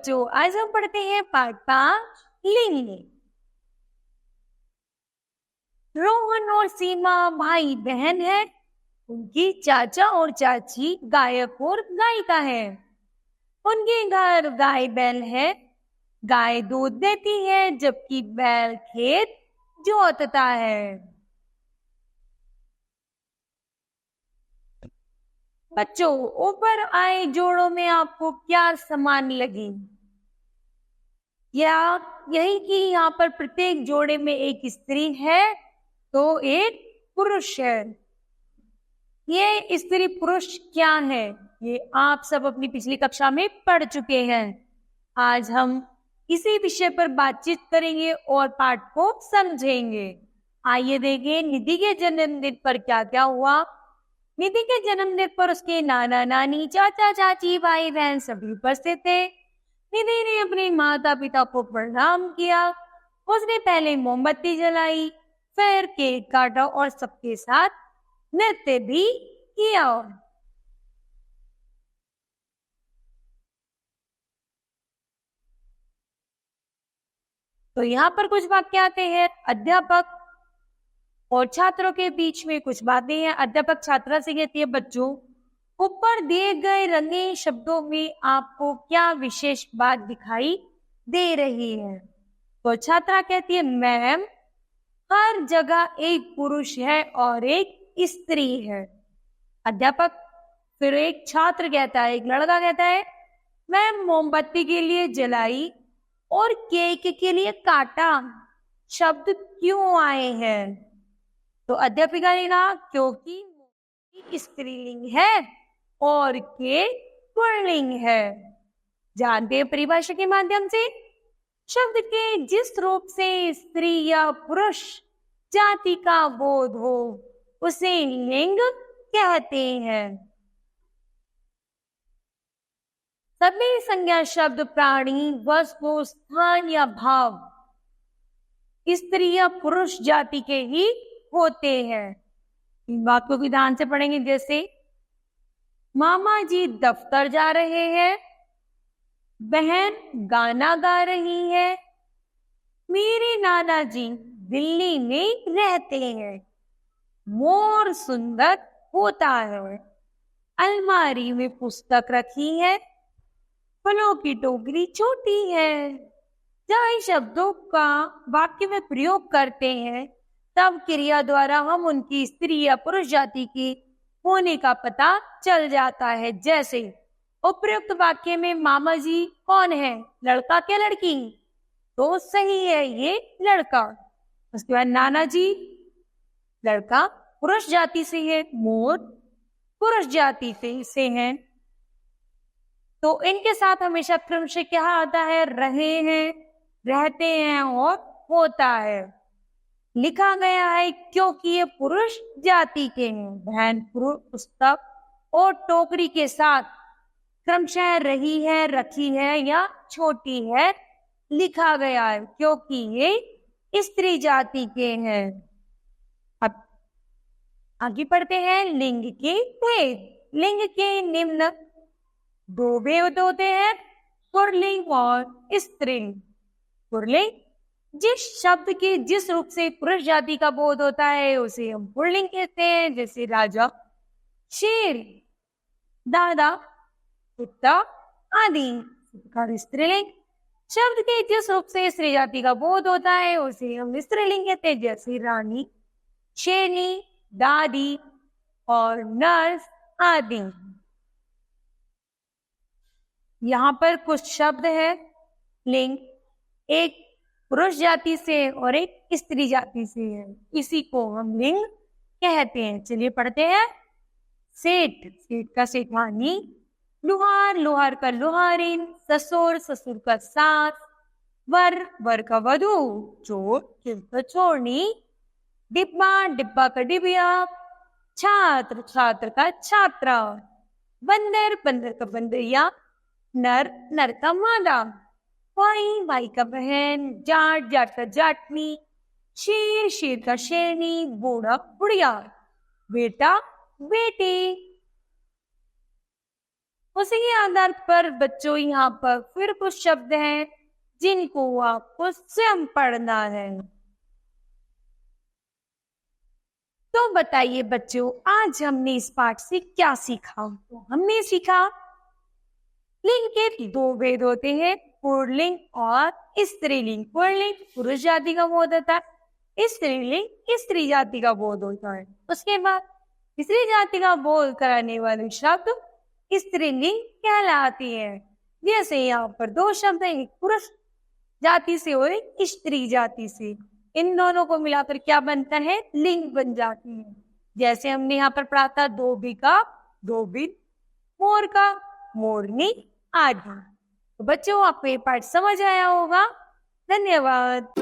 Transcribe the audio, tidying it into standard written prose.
बच्चों, आज हम पढ़ते हैं पाठ 5 लिंग। रोहन और सीमा भाई बहन है। उनकी चाचा और चाची गायक और गायिका है। उनके घर गाय बैल है। गाय दूध देती है जबकि बैल खेत जोतता है। बच्चों, ऊपर आए जोड़ों में आपको क्या समान लगी? या यही कि यहाँ पर प्रत्येक जोड़े में एक स्त्री है तो एक पुरुष है। ये स्त्री पुरुष क्या है ये आप सब अपनी पिछली कक्षा में पढ़ चुके हैं। आज हम इसी विषय पर बातचीत करेंगे और पाठ को समझेंगे। आइए देखें निधि के जन्मदिन पर क्या क्या हुआ। निधि के जन्मदिन पर उसके नाना नानी, चाचा चाची, भाई बहन सभी उपस्थित थे। निधि ने अपने माता पिता को प्रणाम किया। उसने पहले मोमबत्ती जलाई, फिर केक काटा और सबके साथ नृत्य भी किया। तो यहाँ पर कुछ वाक्य आते हैं। अध्यापक और छात्रों के बीच में कुछ बातें हैं। अध्यापक छात्रा से कहती है, बच्चों, ऊपर दिए गए रंगीन शब्दों में आपको क्या विशेष बात दिखाई दे रही है? तो छात्रा कहती है, मैम, हर जगह एक पुरुष है और एक स्त्री है। अध्यापक फिर एक छात्र कहता है, एक लड़का कहता है, मैम, मोमबत्ती के लिए जलाई और केक के लिए काटा शब्द क्यों आए हैं? तो अध्यापिका ने कहा, क्योंकि मोमबत्ती स्त्रीलिंग है और केक पुल्लिंग है। जानते हैं परिभाषा के माध्यम से शब्द के जिस रूप से स्त्री या पुरुष जाति का बोध हो उसे लिंग कहते हैं। सभी संज्ञा शब्द प्राणी, वस्तु, स्थान या भाव स्त्री या पुरुष जाति के ही होते हैं। इन वाक्यों को ध्यान से पढ़ेंगे। जैसे मामा जी दफ्तर जा रहे हैं, बहन गाना गा रही है, मेरे नाना जी दिल्ली में रहते हैं, मोर सुंदर होता है, अलमारी में पुस्तक रखी है, फलों की टोकरी छोटी है। जब इन शब्दों का वाक्य में प्रयोग करते हैं तब क्रिया द्वारा हम उनकी स्त्री या पुरुष जाति की होने का पता चल जाता है। जैसे उपयुक्त वाक्य में मामा जी कौन है, लड़का क्या लड़की? तो सही है, ये लड़का। उसके बाद नाना जी, लड़का पुरुष जाति से है, मोर पुरुष जाति से है। तो इनके साथ हमेशा क्रम से क्या आता है? रहे हैं, रहते हैं और होता है लिखा गया है क्योंकि ये पुरुष जाति के हैं। बहन पुरुष पुस्तक और टोकरी के साथ क्रमशः रही है, रखी है या छोटी है लिखा गया है क्योंकि ये स्त्री जाति के हैं। अब आगे पढ़ते हैं लिंग के भेद। लिंग के निम्न दो भेद होते हैं, पुल्लिंग और स्त्रीलिंग। पुल्लिंग जिस शब्द के जिस रूप से पुरुष जाति का बोध होता है उसे हम पुल्लिंग कहते हैं। जैसे राजा, शेर, दादा, कुत्ता आदि। स्त्रीलिंग शब्द के जिस रूप से स्त्री जाति का बोध होता है उसे हम स्त्रीलिंग कहते हैं। जैसे रानी, शेरनी, दादी और नर्स आदि। यहाँ पर कुछ शब्द है लिंग, एक पुरुष जाति से और एक स्त्री जाति से है, इसी को हम लिंग कहते हैं। चलिए पढ़ते हैं। सेठ, सेठ का सेठानी, लुहार, लुहार का लुहारिन, ससुर, ससुर का सास, वर, वर का वधू, चोर, चोर का चोरनी, डिब्बा, डिब्बा का डिबिया, छात्र, छात्र का छात्रा, बंदर, बंदर का बंदरिया, नर, नर का मादा, भाई, भाई का बहन, जाट, जाट का जाटनी, शेर, शेर का शेरनी, बूढ़ा, बुढ़िया, बेटा, बेटी। उसी के आधार पर बच्चों यहाँ पर फिर कुछ शब्द हैं जिनको आपको स्वयं पढ़ना है। तो बताइए बच्चों, आज हमने इस पाठ से क्या सीखा? तो हमने सीखा लिंग के दो भेद होते हैं, पुल्लिंग और स्त्रीलिंग। पुल्लिंग पुरुष जाति का बोध होता है, स्त्रीलिंग स्त्री जाति का बोध होता है। उसके बाद स्त्री जाति का बोध कराने वाले शब्द स्त्रीलिंग कहलाती है। जैसे यहाँ पर दो शब्द हैं, एक पुरुष जाति से और एक स्त्री जाति से, इन दोनों को मिलाकर क्या बनता है? लिंग बन जाती है। जैसे हमने यहाँ पर पढ़ा था धोबी का धोबिन, मोर का मोरनी आदि। तो बच्चों, आपको ये पाठ समझ आया होगा। धन्यवाद।